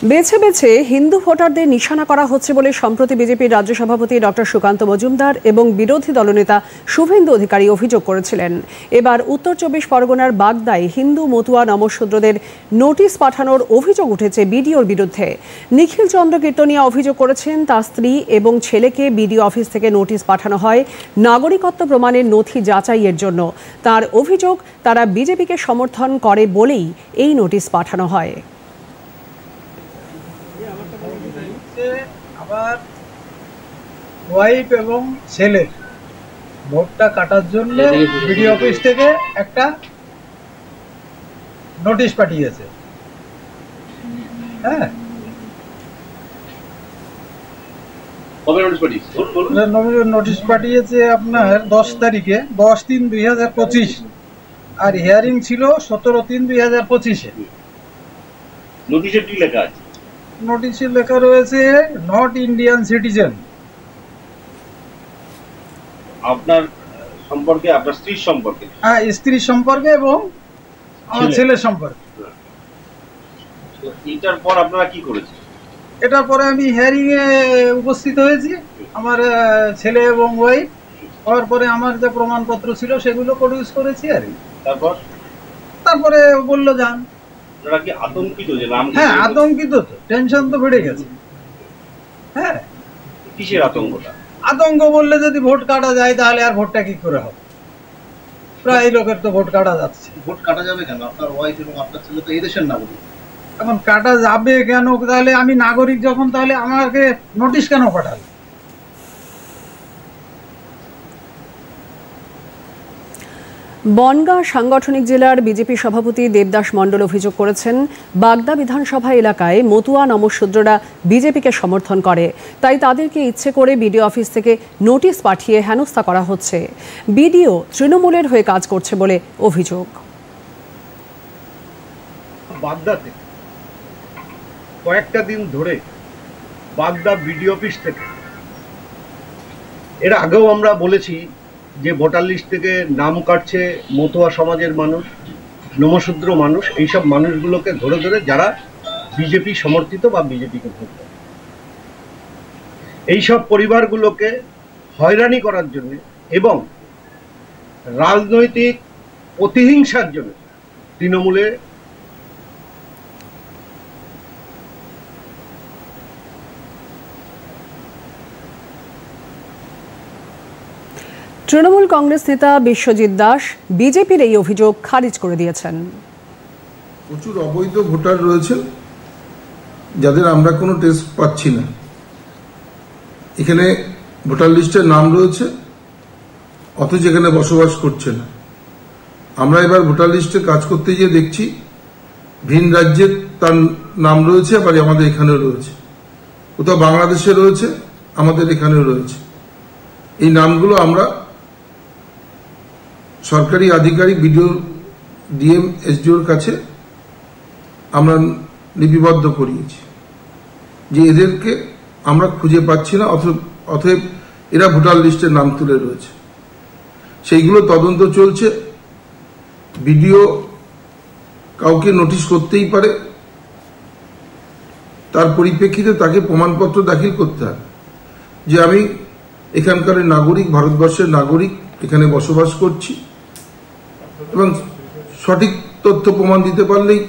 বেছে বেছে হিন্দু ভোটারদের নিশানা করা হচ্ছে বলে সম্প্রতি বিজেপির রাজ্য সভাপতি ডক্টর সুকান্ত মজুমদার এবং বিরোধী দলনেতা শুভেন্দু অধিকারী অভিযোগ করেছিলেন। এবার উত্তর ২৪ পরগনার বাগদায় হিন্দু মতুয়া নমশূদ্রদের নোটিশ পাঠানোর অভিযোগ উঠেছে বিডিওর বিরুদ্ধে। নিখিল চন্দ্র কীর্তনিয়া অভিযোগ করেছেন তার স্ত্রী এবং ছেলেকে বিডিও অফিস থেকে নোটিশ পাঠানো হয় নাগরিকত্ব প্রমাণের নথি যাচাইয়ের জন্য। তার অভিযোগ, তারা বিজেপিকে সমর্থন করে বলেই এই নোটিশ পাঠানো হয়। আবার ওয়াইফ এবং ছেলের ভোটটা কাটার জন্য বিডিও অফিস থেকে একটা নোটিশ পাঠিয়েছে। হ্যাঁ, নোটিশ পাঠিয়েছে আপনার 10 তারিখে, 10/3/2025, আর হিয়ারিং ছিল 17/3/2025-এ। নোটিশে কি লেখা আছে? নোটিশে লেখা রয়েছে নট ইন্ডিয়ান সিটিজেন। আপনার সম্পর্কে, আপনার স্ত্রীর সম্পর্কে? হ্যাঁ, স্ত্রীর সম্পর্কে এবং আমার ছেলের সম্পর্কে। এটার পর আপনারা কি করেছেন? এটার পরে আমি হিয়ারিং এ উপস্থিত হয়েছি, আমার ছেলে এবং ওয়াইফ। হওয়ার পরে আমার যে প্রমাণপত্র ছিল সেগুলো প্রডিউস করেছি। আর তারপরে বললো যান। আপনারা কি আতঙ্কিত? যে নাম? হ্যাঁ, আতঙ্কিত তো, টেনশন তো বেড়ে গেছে। হ্যাঁ, কিসের আতঙ্কটা? আতঙ্ক বললে যদি ভোট কাটা যায় তাহলে আর ভোটটা কি করে হবে? প্রায় লোকের তো ভোট কাটা যাচ্ছে। ভোট কাটা যাবে কেন? আপনার ওয়াইফ এবং আপনার ছেলে তো এই দেশের নাগরিক। এখন কাটা যাবে কেন? তাহলে আমি নাগরিক যখন, তাহলে আমাকে নোটিশ কেন পাঠালো? বনগাঁ সাংগঠনিক জেলার বিজেপি সভাপতি দেবদাস মণ্ডল অভিযোগ করেছেন, বাগদা বিধানসভা এলাকায় মতুয়া নমশূদ্ররা বিজেপিকে সমর্থন করে, তাই তাদেরকে ইচ্ছে করে বিডিও অফিস থেকে নোটিশ পাঠিয়ে হেনস্থা করা হচ্ছে। বিডিও তৃণমূলের হয়ে কাজ করছে বলে অভিযোগ। বাগদাতে কয়েকটা দিন ধরে বাগদা বিডিও অফিস থেকে, এর আগেও আমরা বলেছি যে ভোটার লিস্ট থেকে নাম কাটছে মতুয়া সমাজের মানুষ, নমশূদ্র মানুষ, এইসব মানুষগুলোকে ধরে ধরে যারা বিজেপি সমর্থিত বা বিজেপিকে ভোট দেয়, এইসব পরিবারগুলোকে হয়রানি করার জন্য এবং রাজনৈতিক প্রতিহিংসার জন্য তৃণমূলে তৃণমূল কংগ্রেস নেতা বিশ্বজিৎ দাস বিজেপির এই অভিযোগ খারিজ করে দিয়েছেন। প্রচুর অবৈধ ভোটার রয়েছে যাদের আমরা কোনো টেস্ট পাচ্ছি না। এখানে ভোটার লিস্টের নাম রয়েছে অথচ এখানে বসবাস করছে না। আমরা এবার ভোটার লিস্টে কাজ করতে গিয়ে দেখছি ভিন রাজ্যের তার নাম রয়েছে, আবার আমাদের এখানেও রয়েছে। কোথাও বাংলাদেশে রয়েছে, আমাদের এখানেও রয়েছে। এই নামগুলো আমরা সরকারি আধিকারিক, বিডিও, ডিএম, এসডিওর কাছে আমরা লিপিবদ্ধ করিয়েছি যে এদেরকে আমরা খুঁজে পাচ্ছি না, অতএব এরা ভোটার লিস্টের নাম তুলে রয়েছে। সেইগুলো তদন্ত চলছে। বিডিও কাউকে নোটিশ করতেই পারে, তার পরিপ্রেক্ষিতে তাকে প্রমাণপত্র দাখিল করতে হবে যে আমি এখানকার নাগরিক, ভারতবর্ষের নাগরিক, এখানে বসবাস করছি, এবং সঠিক তথ্য প্রমাণ দিতে পারলেই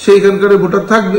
সে এখানকার ভোটার থাকবে।